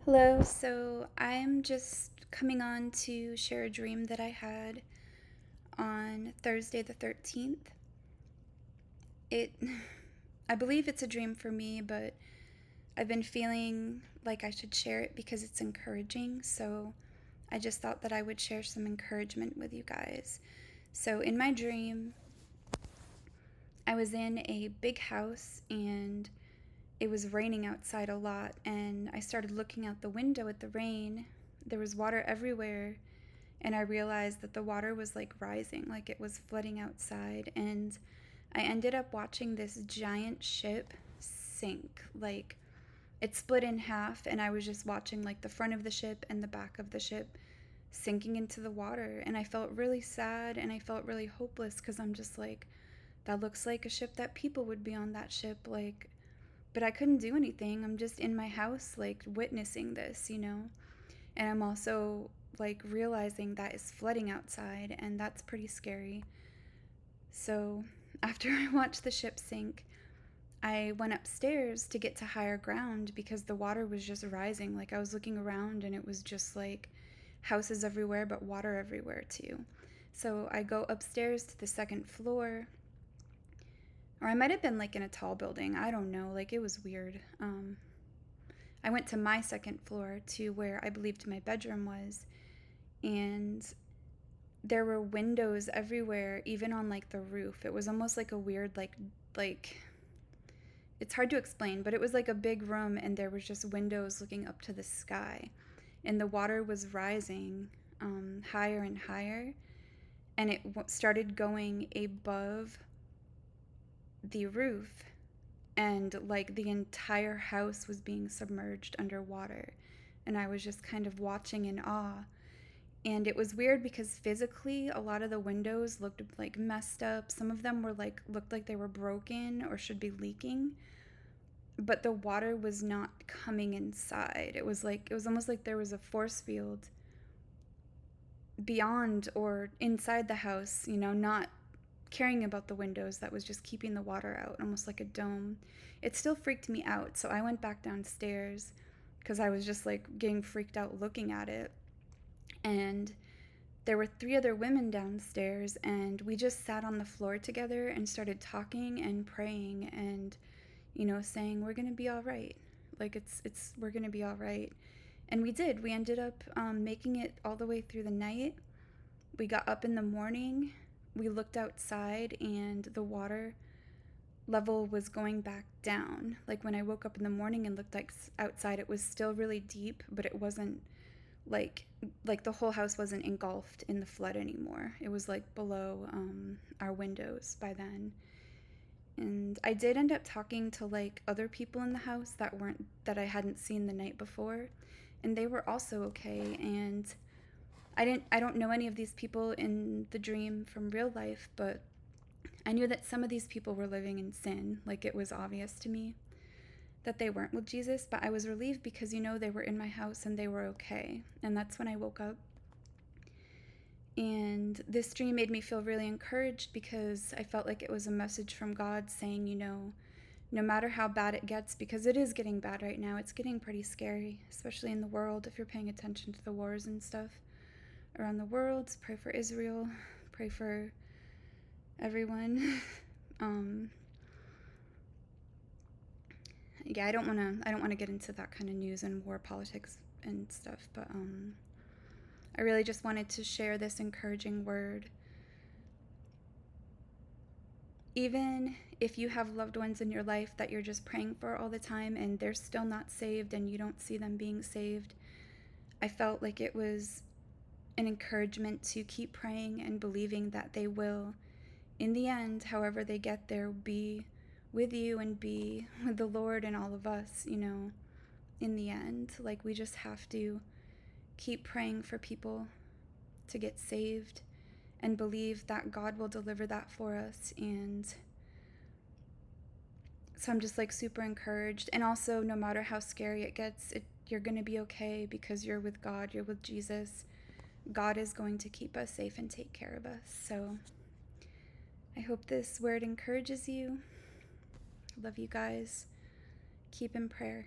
Hello, so I'm just coming on to share a dream that I had on Thursday the 13th. It I believe it's a dream for me, but I've been feeling like I should share it because it's encouraging, so I just thought that I would share some encouragement with you guys. So in my dream, I was in a big house and it was raining outside a lot, and I started looking out the window at the rain. There was water everywhere, and I realized that the water was like rising, like it was flooding outside. And I ended up watching this giant ship sink. Like it split in half, and I was just watching like the front of the ship and the back of the ship sinking into the water. And I felt really sad and I felt really hopeless because I'm just like, that looks like a ship that people would be on that ship. Like, but I couldn't do anything. I'm just in my house, like witnessing this. And I'm also like realizing that it's flooding outside, and that's pretty scary. So after I watched the ship sink, I went upstairs to get to higher ground because the water was just rising. Like I was looking around and it was just like houses everywhere, but water everywhere too. So I go upstairs to the second floor, or I might have been like in a tall building. I don't know. Like it was weird. I went to my second floor to where I believed my bedroom was, and there were windows everywhere, even on like the roof. It was almost like a weird like it's hard to explain, but it was like a big room and there was just windows looking up to the sky. And the water was rising higher and higher, and it started going above the roof, and like the entire house was being submerged underwater. And I was just kind of watching in awe. And it was weird because physically a lot of the windows looked like messed up. Some of them were like looked like they were broken or should be leaking, but the water was not coming inside. It was almost like there was a force field beyond or inside the house, not caring about the windows, that was just keeping the water out, almost like a dome. It still freaked me out, so I went back downstairs because I was just like getting freaked out looking at it. And there were three other women downstairs, and we just sat on the floor together and started talking and praying and, saying, we're going to be all right. Like, we're going to be all right. And we did. We ended up making it all the way through the night. We got up in the morning. We looked outside, and the water level was going back down. Like, when I woke up in the morning and looked outside, it was still really deep, but it wasn't like the whole house wasn't engulfed in the flood anymore. It was like below our windows by then. And I did end up talking to like other people in the house that I hadn't seen the night before, and they were also okay. And I don't know any of these people in the dream from real life, but I knew that some of these people were living in sin. Like it was obvious to me that they weren't with Jesus, but I was relieved because, they were in my house and they were okay. And that's when I woke up. And this dream made me feel really encouraged because I felt like it was a message from God saying, no matter how bad it gets, because it is getting bad right now, it's getting pretty scary, especially in the world, if you're paying attention to the wars and stuff around the world. Pray for Israel, pray for everyone. um, yeah, I don't want to get into that kind of news and war politics and stuff, but I really just wanted to share this encouraging word. Even if you have loved ones in your life that you're just praying for all the time and they're still not saved and you don't see them being saved, I felt like it was an encouragement to keep praying and believing that they will, in the end, however they get there, be with you and be with the Lord and all of us, in the end. Like, we just have to keep praying for people to get saved and believe that God will deliver that for us. And so I'm just like super encouraged. And also, no matter how scary it gets, you're going to be okay because you're with God, you're with Jesus. God is going to keep us safe and take care of us. So I hope this word encourages you. Love you guys. Keep in prayer.